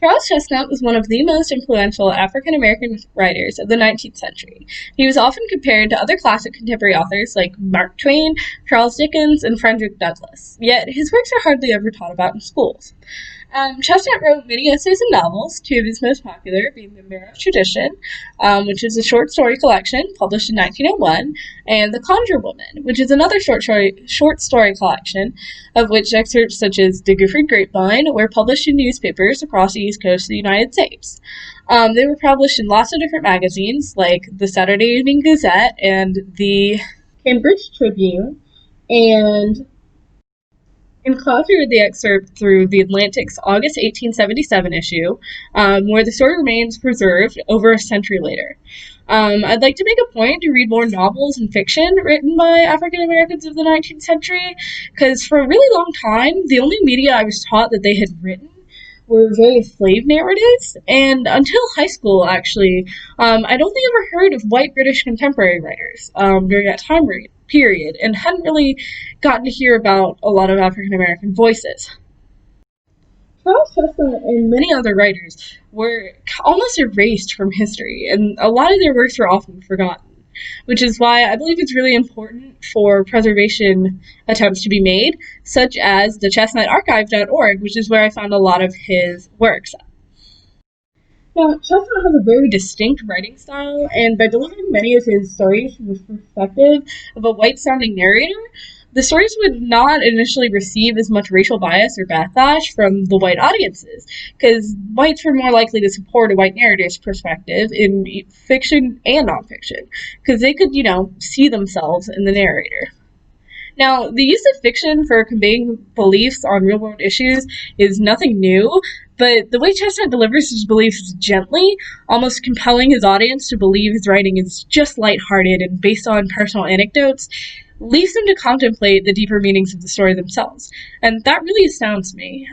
Charles Chesnutt was one of the most influential African American writers of the 19th century. He was often compared to other classic contemporary authors like Mark Twain, Charles Dickens, and Frederick Douglass, yet his works are hardly ever taught about in schools. Chestnut wrote many essays and novels, two of his most popular being The Mirror of Tradition, which is a short story collection published in 1901, and The Conjure Woman, which is another short story collection, of which excerpts such as The Gifford Grapevine were published in newspapers across the East Coast of the United States. They were published in lots of different magazines, like the Saturday Evening Gazette and the Cambridge Tribune, and in class, we read the excerpt through the Atlantic's August 1877 issue, where the story remains preserved over a century later. I'd like to make a point to read more novels and fiction written by African Americans of the 19th century, because for a really long time, the only media I was taught that they had written were various slave narratives, and until high school, actually, I don't think I ever heard of white British contemporary writers during that time period, and hadn't really gotten to hear about a lot of African American voices. Charles Chesnutt and many other writers were almost erased from history, and a lot of their works were often forgotten, which is why I believe it's really important for preservation attempts to be made, such as the chestnutarchive.org, which is where I found a lot of his works. Now, Chestnut has a very distinct writing style, and by delivering many of his stories from the perspective of a white-sounding narrator, the stories would not initially receive as much racial bias or backlash from the white audiences, because whites were more likely to support a white narrator's perspective in fiction and nonfiction, because they could, see themselves in the narrator. Now, the use of fiction for conveying beliefs on real-world issues is nothing new, but the way Chestnut delivers his beliefs gently, almost compelling his audience to believe his writing is just lighthearted and based on personal anecdotes, leaves them to contemplate the deeper meanings of the story themselves. And that really astounds me.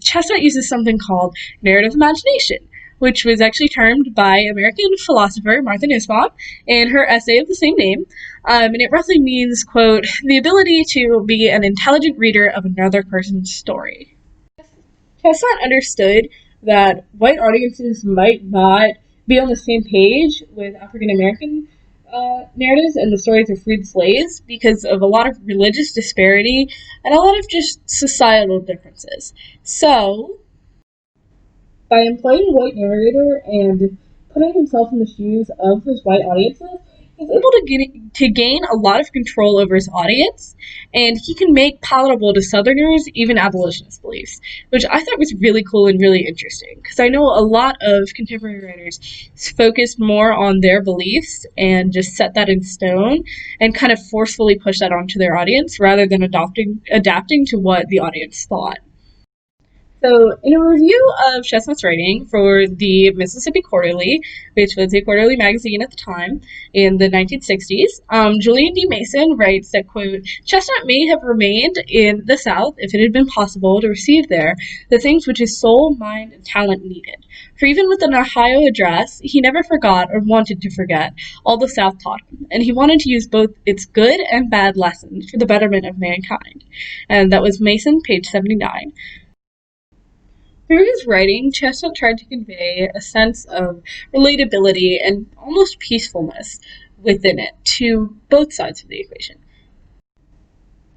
Chestnut uses something called narrative imagination, which was actually termed by American philosopher Martha Nussbaum in her essay of the same name. And it roughly means, quote, the ability to be an intelligent reader of another person's story. Chestnut understood that white audiences might not be on the same page with African American narratives and the stories of freed slaves because of a lot of religious disparity and a lot of just societal differences. So, by employing a white narrator and putting himself in the shoes of his white audiences, he's able to gain a lot of control over his audience, and he can make palatable to Southerners even abolitionist beliefs, which I thought was really cool and really interesting, because I know a lot of contemporary writers focused more on their beliefs and just set that in stone and kind of forcefully push that onto their audience rather than adapting to what the audience thought. So, in a review of Chestnut's writing for the Mississippi Quarterly, which was a quarterly magazine at the time in the 1960s, Julian D. Mason writes that, quote, Chestnut may have remained in the South if it had been possible to receive there the things which his soul, mind, and talent needed. For even with an Ohio address, he never forgot or wanted to forget all the South taught him, and he wanted to use both its good and bad lessons for the betterment of mankind. And that was Mason, page 79. Through his writing, Chestnut tried to convey a sense of relatability and almost peacefulness within it to both sides of the equation.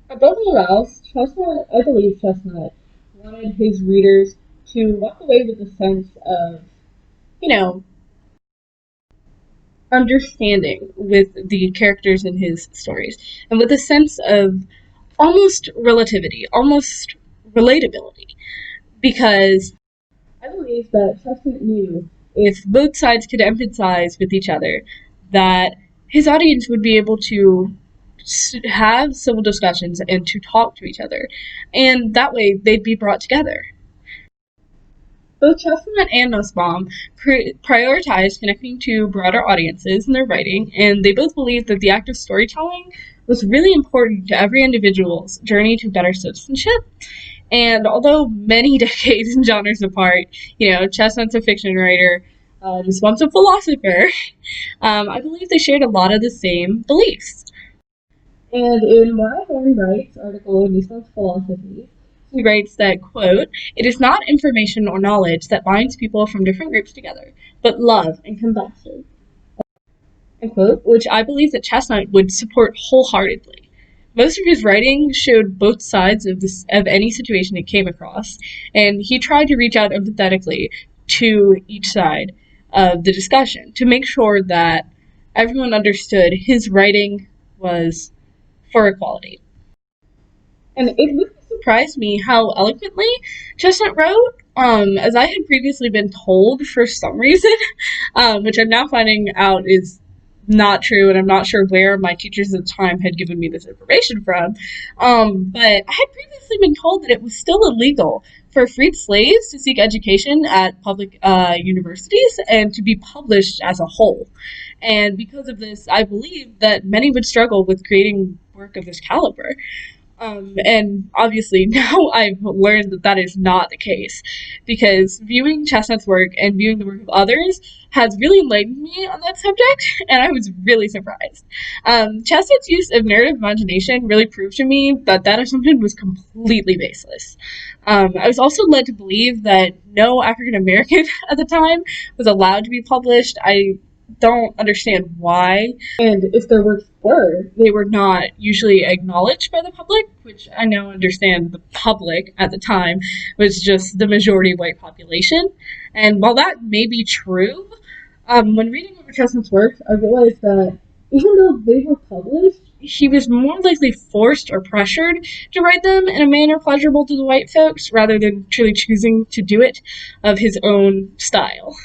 Above all else, I believe Chestnut wanted his readers to walk away with a sense of, understanding with the characters in his stories, and with a sense of almost relativity, almost relatability. Because I believe that Chestnut knew if both sides could empathize with each other, that his audience would be able to have civil discussions and to talk to each other, and that way they'd be brought together. Both Chestnut and Nussbaum prioritized connecting to broader audiences in their writing, and they both believed that the act of storytelling was really important to every individual's journey to better citizenship. And although many decades and genres apart, Chestnut's a fiction writer, Nussbaum's a philosopher, I believe they shared a lot of the same beliefs. And in my Thorn Wright's article in Nussbaum's Philosophy, He writes that, quote, "It is not information or knowledge that binds people from different groups together, but love and compassion," unquote, which I believe that Chestnut would support wholeheartedly. Most of his writing showed both sides of any situation he came across, and he tried to reach out empathetically to each side of the discussion to make sure that everyone understood his writing was for equality. And it really surprised me how eloquently Chestnut wrote, as I had previously been told for some reason, which I'm now finding out is not true, and I'm not sure where my teachers at the time had given me this information from. But I had previously been told that it was still illegal for freed slaves to seek education at public universities and to be published as a whole. And because of this, I believe that many would struggle with creating work of this caliber. And obviously now I've learned that that is not the case, because viewing Chestnut's work and viewing the work of others has really enlightened me on that subject, and I was really surprised. Chestnut's use of narrative imagination really proved to me that that assumption was completely baseless. I was also led to believe that no African American at the time was allowed to be published. I don't understand why. And if their works were, they were not usually acknowledged by the public, which I now understand the public at the time was just the majority white population. And while that may be true, when reading over Chestnut's works, I realized that even though they were published, he was more likely forced or pressured to write them in a manner pleasurable to the white folks rather than truly choosing to do it of his own style.